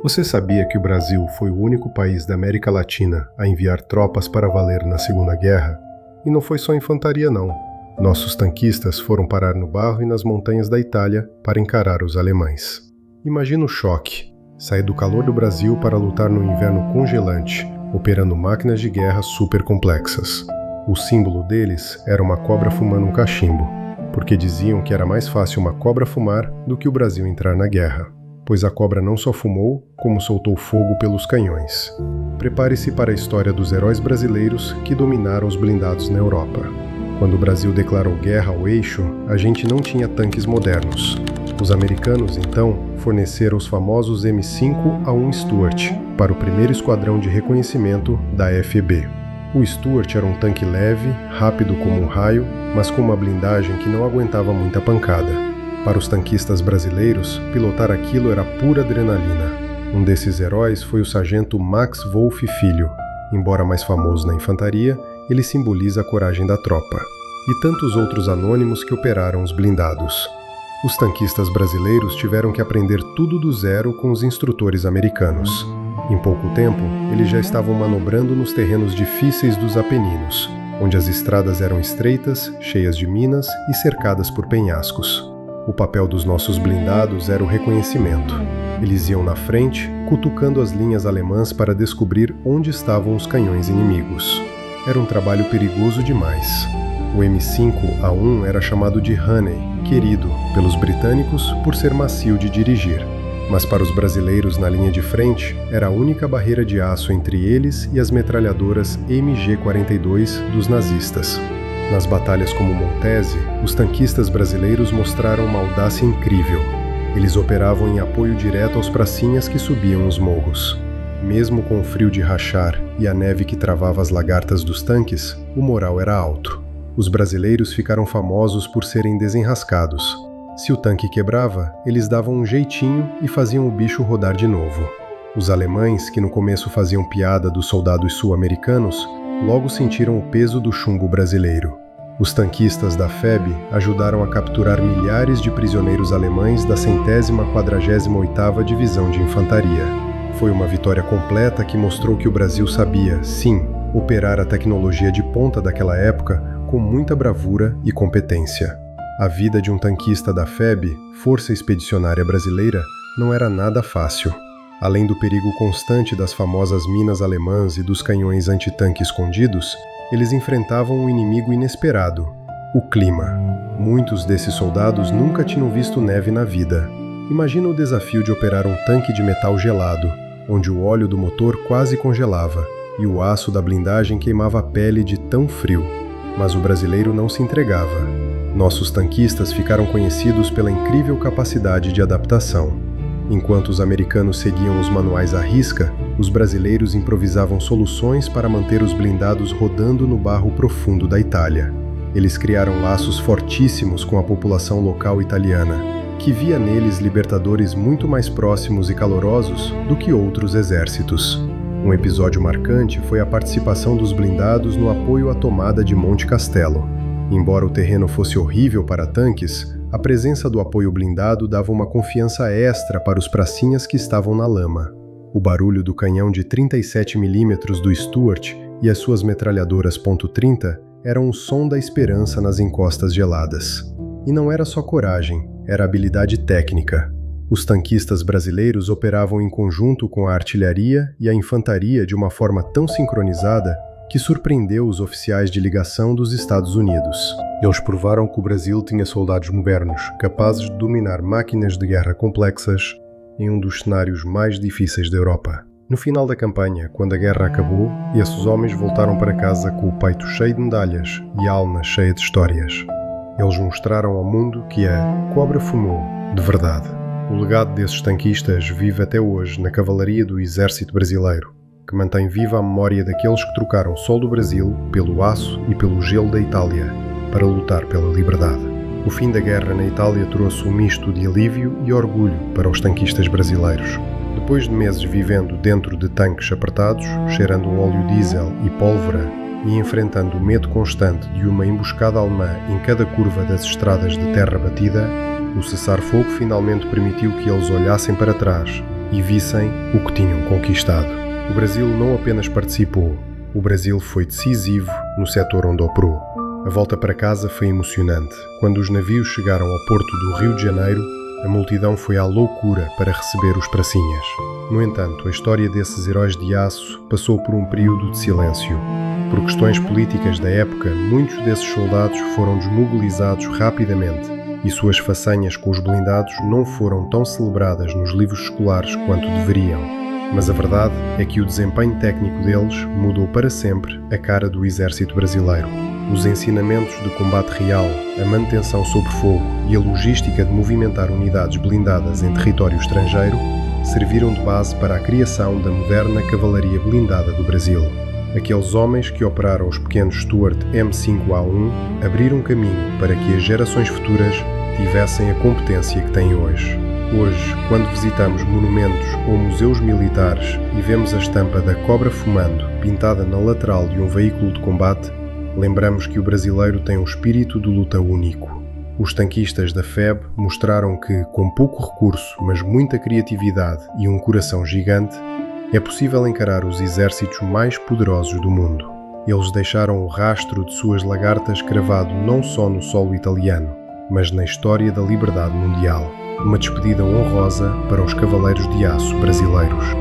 Você sabia que o Brasil foi o único país da América Latina a enviar tropas para valer na Segunda Guerra? E não foi só infantaria não. Nossos tanquistas foram parar no barro e nas montanhas da Itália para encarar os alemães. Imagina o choque. Sair do calor do Brasil para lutar no inverno congelante, operando máquinas de guerra super complexas. O símbolo deles era uma cobra fumando um cachimbo, porque diziam que era mais fácil uma cobra fumar do que o Brasil entrar na guerra. Pois a cobra não só fumou, como soltou fogo pelos canhões. Prepare-se para a história dos heróis brasileiros que dominaram os blindados na Europa. Quando o Brasil declarou guerra ao eixo, a gente não tinha tanques modernos. Os americanos, então, forneceram os famosos M5A1 Stuart para o primeiro esquadrão de reconhecimento da FEB. O Stuart era um tanque leve, rápido como um raio, mas com uma blindagem que não aguentava muita pancada. Para os tanquistas brasileiros, pilotar aquilo era pura adrenalina. Um desses heróis foi o sargento Max Wolff Filho. Embora mais famoso na infantaria, ele simboliza a coragem da tropa. E tantos outros anônimos que operaram os blindados. Os tanquistas brasileiros tiveram que aprender tudo do zero com os instrutores americanos. Em pouco tempo, eles já estavam manobrando nos terrenos difíceis dos Apeninos, onde as estradas eram estreitas, cheias de minas e cercadas por penhascos. O papel dos nossos blindados era o reconhecimento. Eles iam na frente, cutucando as linhas alemãs para descobrir onde estavam os canhões inimigos. Era um trabalho perigoso demais. O M5A1 era chamado de Honey, querido, pelos britânicos por ser macio de dirigir. Mas para os brasileiros na linha de frente, era a única barreira de aço entre eles e as metralhadoras MG-42 dos nazistas. Nas batalhas como Montese, os tanquistas brasileiros mostraram uma audácia incrível. Eles operavam em apoio direto aos pracinhas que subiam os morros. Mesmo com o frio de rachar e a neve que travava as lagartas dos tanques, o moral era alto. Os brasileiros ficaram famosos por serem desenrascados. Se o tanque quebrava, eles davam um jeitinho e faziam o bicho rodar de novo. Os alemães, que no começo faziam piada dos soldados sul-americanos, logo sentiram o peso do chumbo brasileiro. Os tanquistas da FEB ajudaram a capturar milhares de prisioneiros alemães da 148ª Divisão de Infantaria. Foi uma vitória completa que mostrou que o Brasil sabia, sim, operar a tecnologia de ponta daquela época com muita bravura e competência. A vida de um tanquista da FEB, Força Expedicionária Brasileira, não era nada fácil. Além do perigo constante das famosas minas alemãs e dos canhões antitanque escondidos, eles enfrentavam um inimigo inesperado, o clima. Muitos desses soldados nunca tinham visto neve na vida. Imagina o desafio de operar um tanque de metal gelado, onde o óleo do motor quase congelava e o aço da blindagem queimava a pele de tão frio. Mas o brasileiro não se entregava. Nossos tanquistas ficaram conhecidos pela incrível capacidade de adaptação. Enquanto os americanos seguiam os manuais à risca, os brasileiros improvisavam soluções para manter os blindados rodando no barro profundo da Itália. Eles criaram laços fortíssimos com a população local italiana, que via neles libertadores muito mais próximos e calorosos do que outros exércitos. Um episódio marcante foi a participação dos blindados no apoio à tomada de Monte Castelo. Embora o terreno fosse horrível para tanques, a presença do apoio blindado dava uma confiança extra para os pracinhas que estavam na lama. O barulho do canhão de 37 mm do Stuart e as suas metralhadoras .30 eram o som da esperança nas encostas geladas. E não era só coragem, era habilidade técnica. Os tanquistas brasileiros operavam em conjunto com a artilharia e a infantaria de uma forma tão sincronizada que surpreendeu os oficiais de ligação dos Estados Unidos. Eles provaram que o Brasil tinha soldados modernos, capazes de dominar máquinas de guerra complexas em um dos cenários mais difíceis da Europa. No final da campanha, quando a guerra acabou, esses homens voltaram para casa com o peito cheio de medalhas e a alma cheia de histórias. Eles mostraram ao mundo que a cobra fumou, de verdade. O legado desses tanquistas vive até hoje na cavalaria do Exército Brasileiro, que mantém viva a memória daqueles que trocaram o sol do Brasil pelo aço e pelo gelo da Itália para lutar pela liberdade. O fim da guerra na Itália trouxe um misto de alívio e orgulho para os tanquistas brasileiros. Depois de meses vivendo dentro de tanques apertados, cheirando óleo diesel e pólvora e enfrentando o medo constante de uma emboscada alemã em cada curva das estradas de terra batida, o cessar-fogo finalmente permitiu que eles olhassem para trás e vissem o que tinham conquistado. O Brasil não apenas participou, o Brasil foi decisivo no setor onde operou. A volta para casa foi emocionante. Quando os navios chegaram ao porto do Rio de Janeiro, a multidão foi à loucura para receber os pracinhas. No entanto, a história desses heróis de aço passou por um período de silêncio. Por questões políticas da época, muitos desses soldados foram desmobilizados rapidamente e suas façanhas com os blindados não foram tão celebradas nos livros escolares quanto deveriam. Mas a verdade é que o desempenho técnico deles mudou para sempre a cara do exército brasileiro. Os ensinamentos de combate real, a manutenção sob fogo e a logística de movimentar unidades blindadas em território estrangeiro serviram de base para a criação da moderna cavalaria blindada do Brasil. Aqueles homens que operaram os pequenos Stuart M5A1 abriram caminho para que as gerações futuras tivessem a competência que têm hoje. Hoje, quando visitamos monumentos ou museus militares e vemos a estampa da cobra fumando pintada na lateral de um veículo de combate, lembramos que o brasileiro tem um espírito de luta único. Os tanquistas da FEB mostraram que, com pouco recurso, mas muita criatividade e um coração gigante, é possível encarar os exércitos mais poderosos do mundo. Eles deixaram o rastro de suas lagartas cravado não só no solo italiano, mas na história da liberdade mundial. Uma despedida honrosa para os cavaleiros de aço brasileiros.